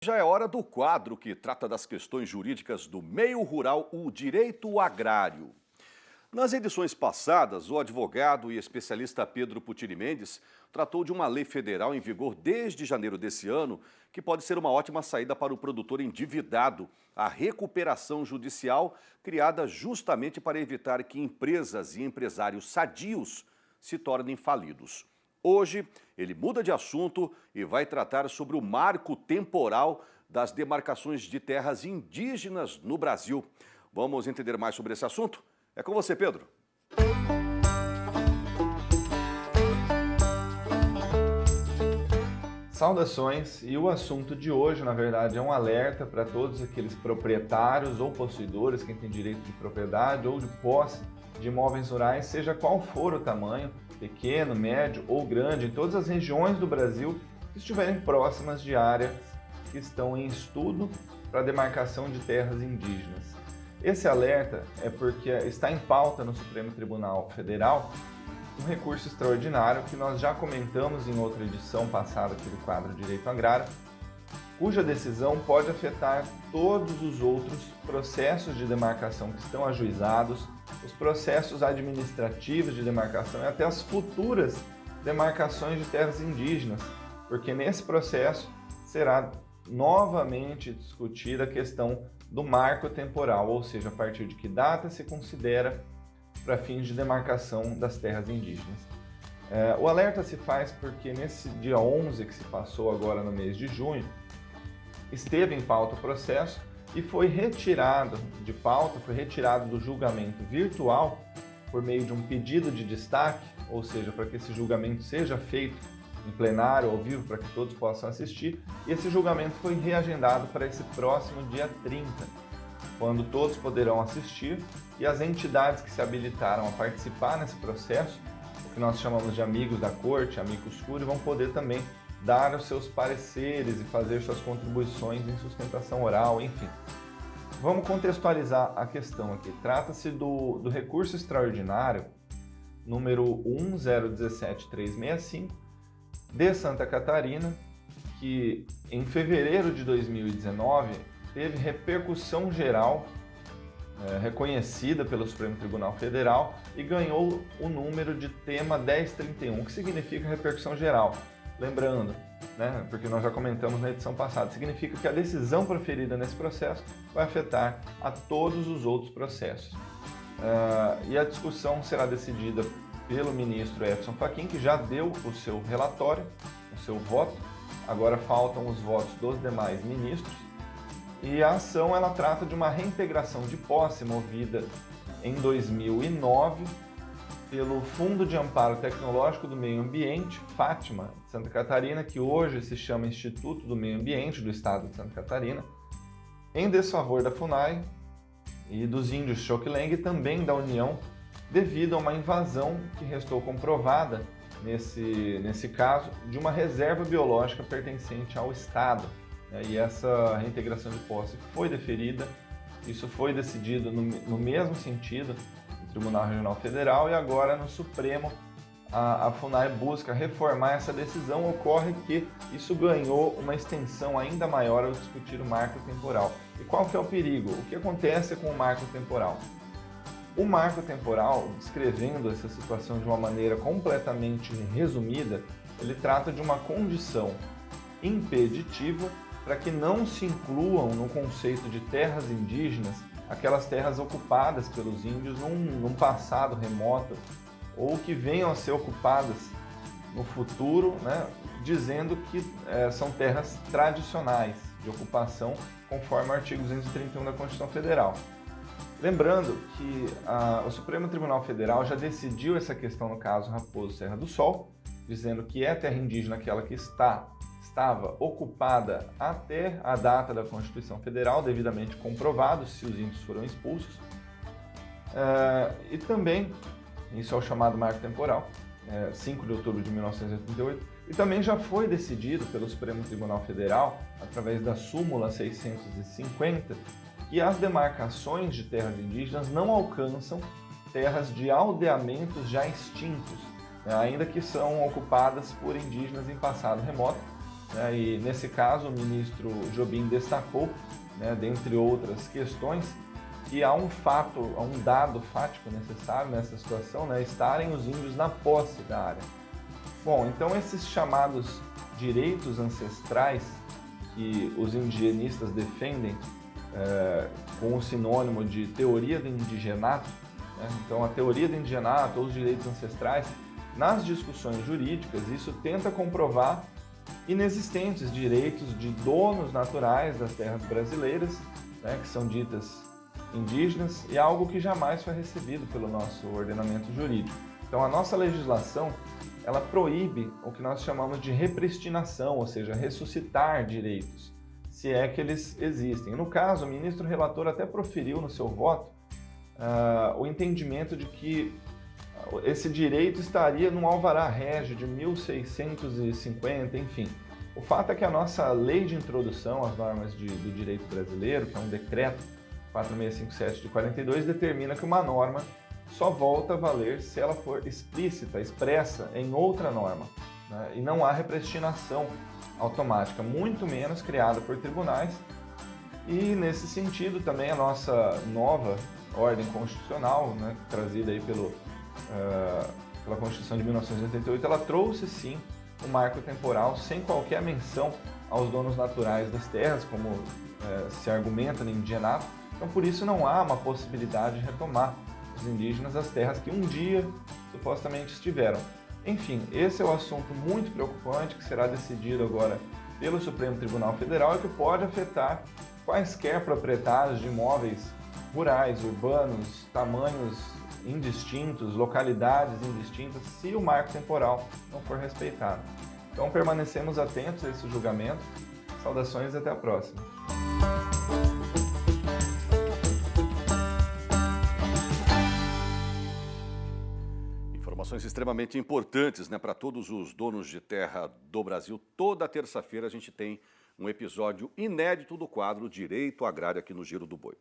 Já é hora do quadro que trata das questões jurídicas do meio rural, o direito agrário. Nas edições passadas, o advogado e especialista Pedro Putini Mendes tratou de uma lei federal em vigor desde janeiro desse ano, que pode ser uma ótima saída para o produtor endividado, a recuperação judicial, criada justamente para evitar que empresas e empresários sadios se tornem falidos. Hoje, ele muda de assunto e vai tratar sobre o marco temporal das demarcações de terras indígenas no Brasil. Vamos entender mais sobre esse assunto? É com você, Pedro. Saudações, e o assunto de hoje, na verdade, é um alerta para todos aqueles proprietários ou possuidores, quem tem direito de propriedade ou de posse de imóveis rurais, seja qual for o tamanho, pequeno, médio ou grande, em todas as regiões do Brasil que estiverem próximas de áreas que estão em estudo para demarcação de terras indígenas. Esse alerta é porque está em pauta no Supremo Tribunal Federal um recurso extraordinário que nós já comentamos em outra edição passada aqui do quadro Direito Agrário, cuja decisão pode afetar todos os outros processos de demarcação que estão ajuizados, os processos administrativos de demarcação e até as futuras demarcações de terras indígenas, porque nesse processo será novamente discutida a questão do marco temporal, ou seja, a partir de que data se considera para fins de demarcação das terras indígenas. O alerta se faz porque nesse dia 11 que se passou agora no mês de junho, esteve em pauta o processo e foi retirado de pauta, foi retirado do julgamento virtual por meio de um pedido de destaque, ou seja, para que esse julgamento seja feito em plenário, ao vivo, para que todos possam assistir, e esse julgamento foi reagendado para esse próximo dia 30, quando todos poderão assistir e as entidades que se habilitaram a participar nesse processo, o que nós chamamos de amigos da corte, amicus curiae, vão poder também dar os seus pareceres e fazer suas contribuições em sustentação oral, enfim. Vamos contextualizar a questão aqui. Trata-se do recurso extraordinário número 1017365 de Santa Catarina, que em fevereiro de 2019 teve repercussão geral reconhecida pelo Supremo Tribunal Federal e ganhou o número de tema 1031, que significa repercussão geral. Lembrando, porque nós já comentamos na edição passada, significa que a decisão proferida nesse processo vai afetar a todos os outros processos. E a discussão será decidida pelo ministro Edson Fachin, que já deu o seu relatório, o seu voto. Agora faltam os votos dos demais ministros. E a ação ela trata de uma reintegração de posse movida em 2009 pelo Fundo de Amparo Tecnológico do Meio Ambiente, Fátima, de Santa Catarina, que hoje se chama Instituto do Meio Ambiente do Estado de Santa Catarina, em desfavor da FUNAI e dos índios Xokleng e também da União, devido a uma invasão que restou comprovada, nesse caso, de uma reserva biológica pertencente ao Estado. E essa reintegração de posse foi deferida, isso foi decidido no mesmo sentido no Tribunal Regional Federal e agora no Supremo a FUNAI busca reformar essa decisão. Ocorre que isso ganhou uma extensão ainda maior ao discutir o marco temporal. E qual que é o perigo? O que acontece com o marco temporal? O marco temporal, descrevendo essa situação de uma maneira completamente resumida, ele trata de uma condição impeditiva para que não se incluam no conceito de terras indígenas aquelas terras ocupadas pelos índios num passado remoto ou que venham a ser ocupadas no futuro, dizendo que são terras tradicionais de ocupação, conforme o artigo 231 da Constituição Federal. Lembrando que o Supremo Tribunal Federal já decidiu essa questão no caso Raposo Serra do Sol, dizendo que é terra indígena aquela que estava ocupada até a data da Constituição Federal, devidamente comprovado se os índios foram expulsos. E também, isso é o chamado marco temporal, 5 de outubro de 1988, e também já foi decidido pelo Supremo Tribunal Federal, através da súmula 650, que as demarcações de terras indígenas não alcançam terras de aldeamentos já extintos, ainda que são ocupadas por indígenas em passado remoto, né? E nesse caso o ministro Jobim destacou, né, dentre outras questões, que há um dado fático necessário nessa situação, né, estarem os índios na posse da área. Bom, então esses chamados direitos ancestrais que os indigenistas defendem com o sinônimo de teoria do indigenato, né? Então a teoria do indigenato ou os direitos ancestrais, nas discussões jurídicas, isso tenta comprovar inexistentes direitos de donos naturais das terras brasileiras, né, que são ditas indígenas, e algo que jamais foi recebido pelo nosso ordenamento jurídico. Então a nossa legislação, ela proíbe o que nós chamamos de repristinação, ou seja, ressuscitar direitos, se é que eles existem. No caso, o ministro relator até proferiu no seu voto o entendimento de que esse direito estaria num alvará régio de 1650, enfim. O fato é que a nossa lei de introdução às normas do direito brasileiro, que é um decreto 4657 de 42, determina que uma norma só volta a valer se ela for explícita, expressa em outra norma, né? E não há repristinação automática, muito menos criada por tribunais. E nesse sentido também a nossa nova ordem constitucional, né, trazida aí pela Constituição de 1988, ela trouxe sim um marco temporal sem qualquer menção aos donos naturais das terras, como se argumenta no indigenato. Então por isso não há uma possibilidade de retomar os indígenas as terras que um dia supostamente estiveram. Enfim, esse é um assunto muito preocupante que será decidido agora pelo Supremo Tribunal Federal e que pode afetar quaisquer proprietários de imóveis rurais, urbanos, tamanhos indistintos, localidades indistintas, se o marco temporal não for respeitado. Então permanecemos atentos a esse julgamento. Saudações e até a próxima. Informações extremamente importantes, né, para todos os donos de terra do Brasil. Toda terça-feira a gente tem um episódio inédito do quadro Direito Agrário aqui no Giro do Boi.